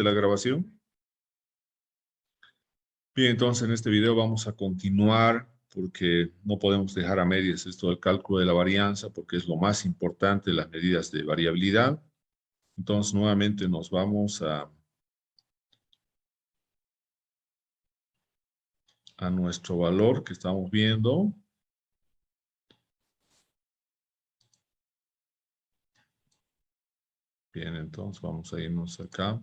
la grabación. Bien, entonces en este video vamos a continuar porque no podemos dejar a medias esto del cálculo de la varianza porque es lo más importante de las medidas de variabilidad. Entonces nuevamente nos vamos a nuestro valor que estamos viendo. Bien, entonces vamos a irnos acá.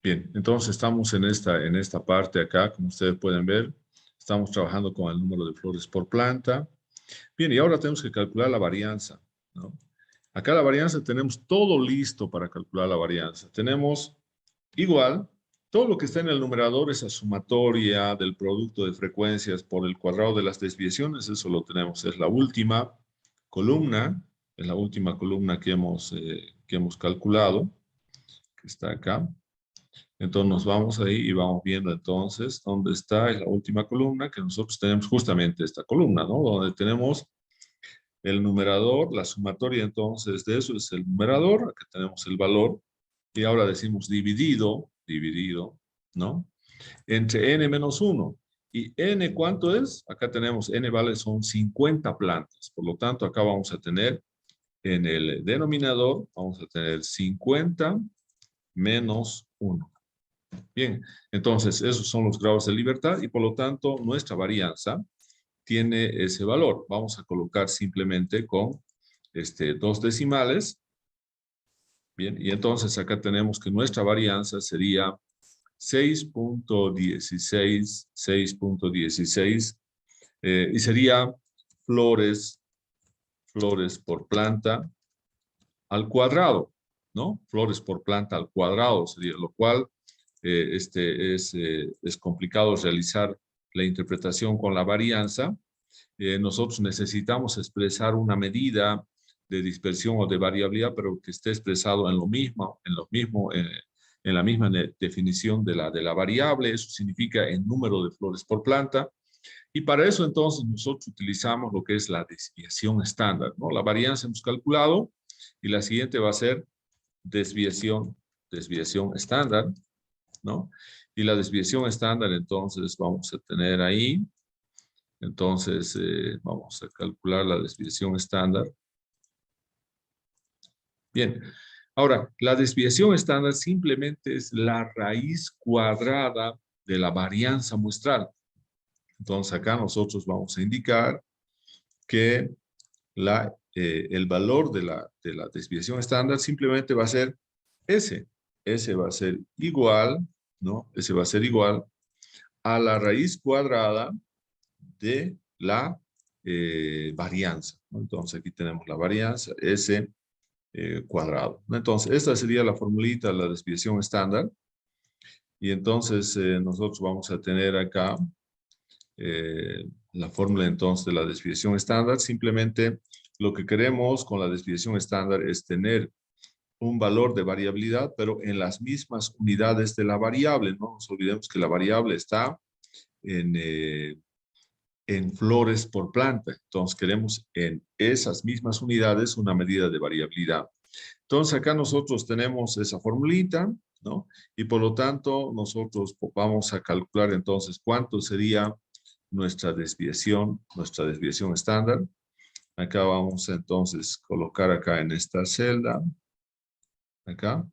Bien, entonces estamos en esta parte acá, como ustedes pueden ver. Estamos trabajando con el número de flores por planta. Bien, y ahora tenemos que calcular la varianza, ¿no? Acá la varianza tenemos todo listo para calcular la varianza. Tenemos igual, todo lo que está en el numerador, esa sumatoria del producto de frecuencias por el cuadrado de las desviaciones, eso lo tenemos, es la última columna, que hemos calculado, que está acá. Entonces nos vamos ahí y vamos viendo entonces dónde está la última columna, que nosotros tenemos justamente esta columna, ¿no? Donde tenemos el numerador, la sumatoria entonces de eso es el numerador, acá tenemos el valor, y ahora decimos dividido, ¿no? Entre n menos 1. ¿Y n cuánto es? Acá tenemos, n vale son 50 plantas, por lo tanto acá vamos a tener en el denominador, vamos a tener 50 menos 1. Bien, entonces esos son los grados de libertad y por lo tanto nuestra varianza tiene ese valor. Vamos a colocar simplemente con dos decimales. Bien, y entonces acá tenemos que nuestra varianza sería 6.16 y sería flores por planta al cuadrado, ¿no? Flores por planta al cuadrado sería, lo cual es complicado realizar la interpretación con la varianza. Nosotros necesitamos expresar una medida de dispersión o de variabilidad, pero que esté expresado en la misma definición de la variable. Eso significa en número de flores por planta. Y para eso entonces nosotros utilizamos lo que es la desviación estándar, ¿no? La varianza hemos calculado y la siguiente va a ser desviación estándar, ¿no? Y la desviación estándar entonces vamos a tener ahí. Entonces, vamos a calcular la desviación estándar. Bien, ahora, la desviación estándar simplemente es la raíz cuadrada de la varianza muestral. Entonces, acá nosotros vamos a indicar que el valor de la desviación estándar simplemente va a ser S. S va a ser igual, ¿no? S va a ser igual a la raíz cuadrada de la varianza, ¿no? Entonces aquí tenemos la varianza S cuadrado, ¿no? Entonces esta sería la formulita de la desviación estándar y entonces nosotros vamos a tener acá la fórmula entonces de la desviación estándar. Simplemente lo que queremos con la desviación estándar es tener un valor de variabilidad, pero en las mismas unidades de la variable. No nos olvidemos que la variable está en flores por planta. Entonces queremos en esas mismas unidades una medida de variabilidad. Entonces acá nosotros tenemos esa formulita, ¿no? Y por lo tanto nosotros vamos a calcular entonces cuánto sería nuestra desviación estándar. Acá vamos a entonces colocar acá en esta celda, acá.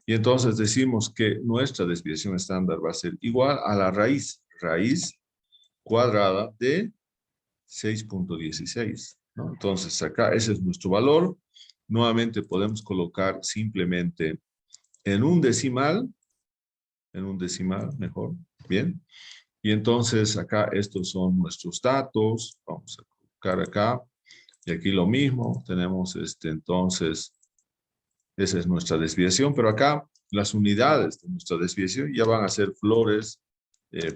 Y entonces decimos que nuestra desviación estándar va a ser igual a la raíz cuadrada de 6.16, ¿no? Entonces acá ese es nuestro valor. Nuevamente podemos colocar simplemente en un decimal mejor, bien. Y entonces acá estos son nuestros datos. Vamos a colocar acá. Y aquí lo mismo. Tenemos entonces, esa es nuestra desviación. Pero acá las unidades de nuestra desviación ya van a ser flores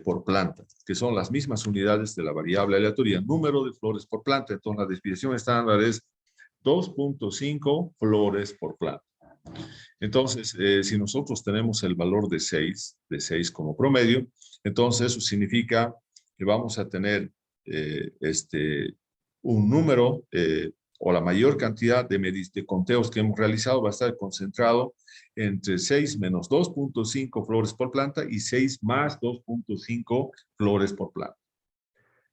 por planta, que son las mismas unidades de la variable aleatoria, número de flores por planta. Entonces la desviación estándar es 2.5 flores por planta. Entonces, si nosotros tenemos el valor de 6 como promedio, entonces eso significa que vamos a tener un número o la mayor cantidad de conteos que hemos realizado va a estar concentrado entre 6 menos 2.5 flores por planta y 6 más 2.5 flores por planta.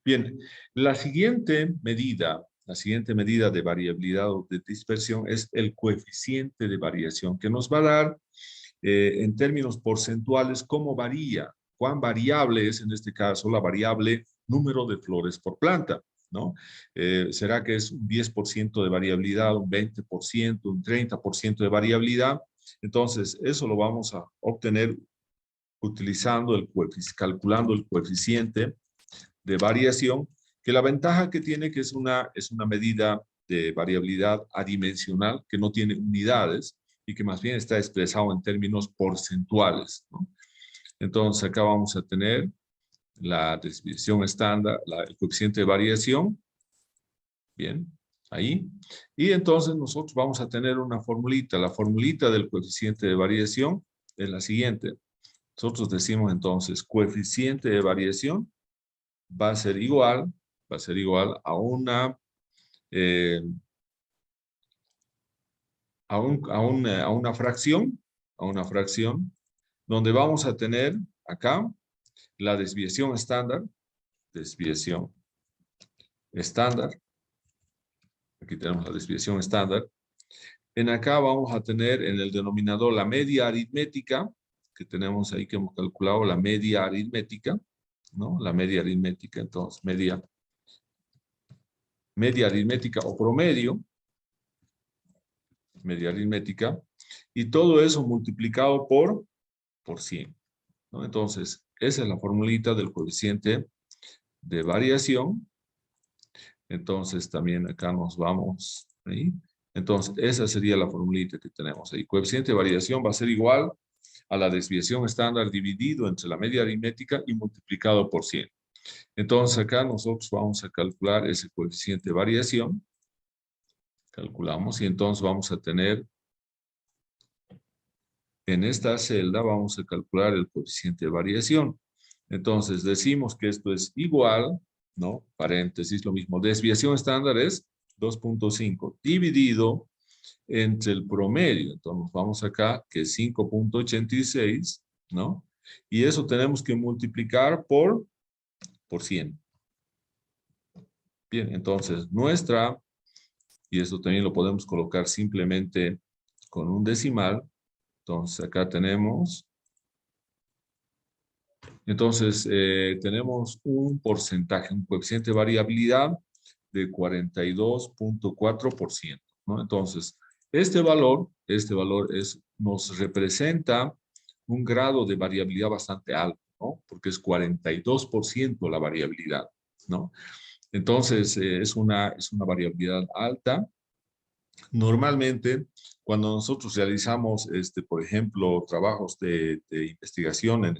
Bien, la siguiente medida de variabilidad o de dispersión es el coeficiente de variación, que nos va a dar en términos porcentuales cómo varía, cuán variable es en este caso la variable número de flores por planta, ¿no? ¿Será que es un 10% de variabilidad, un 20%, un 30% de variabilidad? Entonces, eso lo vamos a obtener utilizando calculando el coeficiente de variación, que la ventaja que tiene que es una medida de variabilidad adimensional que no tiene unidades y que más bien está expresado en términos porcentuales, ¿no? Entonces acá vamos a tener la desviación estándar, el coeficiente de variación, bien, ahí. Y entonces nosotros vamos a tener una formulita. La formulita del coeficiente de variación es la siguiente. Nosotros decimos entonces coeficiente de variación va a ser igual a una a una fracción donde vamos a tener acá la desviación estándar, aquí tenemos la desviación estándar. En acá vamos a tener en el denominador la media aritmética, que tenemos ahí que hemos calculado la media aritmética, ¿no? La media aritmética, entonces media aritmética o promedio, media aritmética, y todo eso multiplicado por 100, ¿no? Entonces, esa es la formulita del coeficiente de variación. Entonces, también acá nos vamos ahí. Entonces, esa sería la formulita que tenemos ahí. Coeficiente de variación va a ser igual a la desviación estándar dividido entre la media aritmética y multiplicado por 100. Entonces, acá nosotros vamos a calcular ese coeficiente de variación. Calculamos y entonces vamos a tener en esta celda vamos a calcular el coeficiente de variación. Entonces decimos que esto es igual, ¿no? Paréntesis, lo mismo. Desviación estándar es 2.5 dividido entre el promedio. Entonces vamos acá que es 5.86, ¿no? Y eso tenemos que multiplicar por 100. Bien, entonces y esto también lo podemos colocar simplemente con un decimal. Entonces acá tenemos un porcentaje, un coeficiente de variabilidad de 42.4%, ¿no? Entonces, este valor nos representa un grado de variabilidad bastante alto, ¿no? Porque es 42% la variabilidad, ¿no? Entonces, es una variabilidad alta. Normalmente, cuando nosotros realizamos, por ejemplo, trabajos de investigación en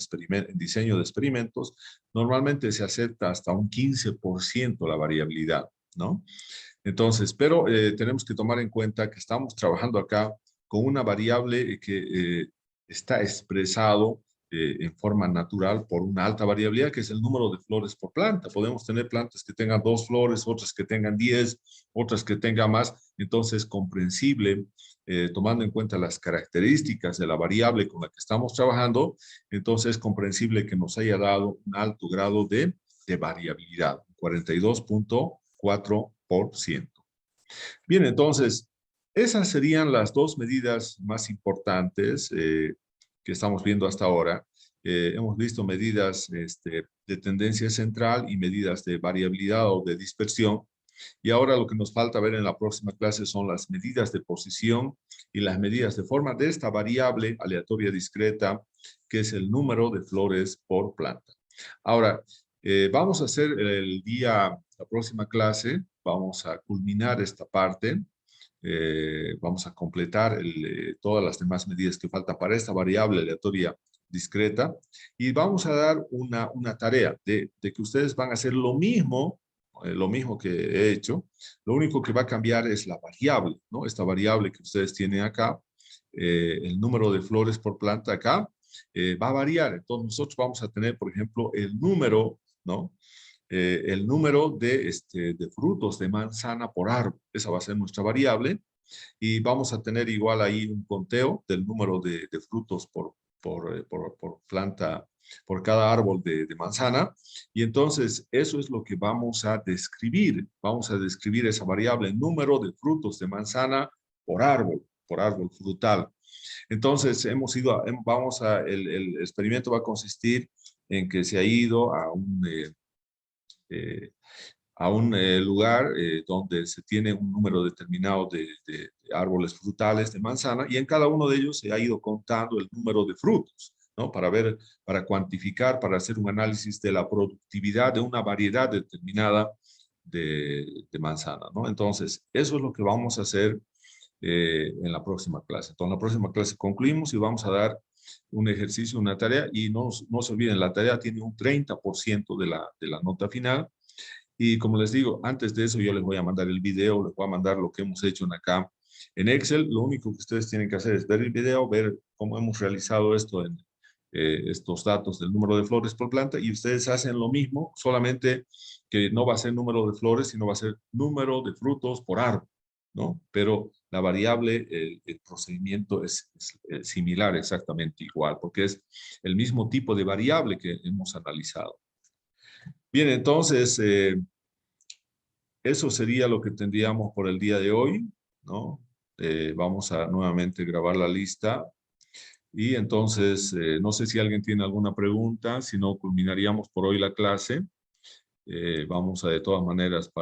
diseño de experimentos, normalmente se acepta hasta un 15% la variabilidad, ¿no? Entonces, pero tenemos que tomar en cuenta que estamos trabajando acá con una variable que está expresado en forma natural por una alta variabilidad, que es el número de flores por planta. Podemos tener plantas que tengan 2 flores, otras que tengan 10, otras que tengan más. Entonces, comprensible, tomando en cuenta las características de la variable con la que estamos trabajando, entonces es comprensible que nos haya dado un alto grado de variabilidad, 42.4%. Bien, entonces, esas serían las dos medidas más importantes que estamos viendo hasta ahora. Hemos visto medidas de tendencia central y medidas de variabilidad o de dispersión. Y ahora lo que nos falta ver en la próxima clase son las medidas de posición y las medidas de forma de esta variable aleatoria discreta, que es el número de flores por planta. Ahora, vamos a hacer la próxima clase, vamos a culminar esta parte, vamos a completar todas las demás medidas que faltan para esta variable aleatoria discreta y vamos a dar una tarea de que ustedes van a hacer lo mismo que he hecho. Lo único que va a cambiar es la variable, ¿no? Esta variable que ustedes tienen acá, el número de flores por planta acá, va a variar. Entonces nosotros vamos a tener, por ejemplo, el número, ¿no? el número de frutos de manzana por árbol. Esa va a ser nuestra variable. Y vamos a tener igual ahí un conteo del número de frutos por planta, por cada árbol de manzana. Y entonces eso es lo que vamos a describir. Vamos a describir esa variable, número de frutos de manzana por árbol frutal. Entonces el experimento va a consistir en que se ha ido eh, a un lugar donde se tiene un número determinado de árboles frutales de manzana y en cada uno de ellos se ha ido contando el número de frutos, ¿no? Para ver, para cuantificar, para hacer un análisis de la productividad de una variedad determinada de manzana, ¿no? Entonces, eso es lo que vamos a hacer en la próxima clase. Entonces, en la próxima clase concluimos y vamos a dar un ejercicio, una tarea, y no se olviden, la tarea tiene un 30% de la nota final. Y como les digo, antes de eso yo les voy a mandar el video, les voy a mandar lo que hemos hecho acá en Excel. Lo único que ustedes tienen que hacer es ver el video, ver cómo hemos realizado esto en estos datos del número de flores por planta y ustedes hacen lo mismo, solamente que no va a ser número de flores, sino va a ser número de frutos por árbol, ¿no? Pero la variable, el procedimiento es similar, exactamente igual, porque es el mismo tipo de variable que hemos analizado. Bien, entonces, eso sería lo que tendríamos por el día de hoy, ¿no? Vamos a nuevamente grabar la lista y entonces, no sé si alguien tiene alguna pregunta, si no, culminaríamos por hoy la clase. Vamos a de todas maneras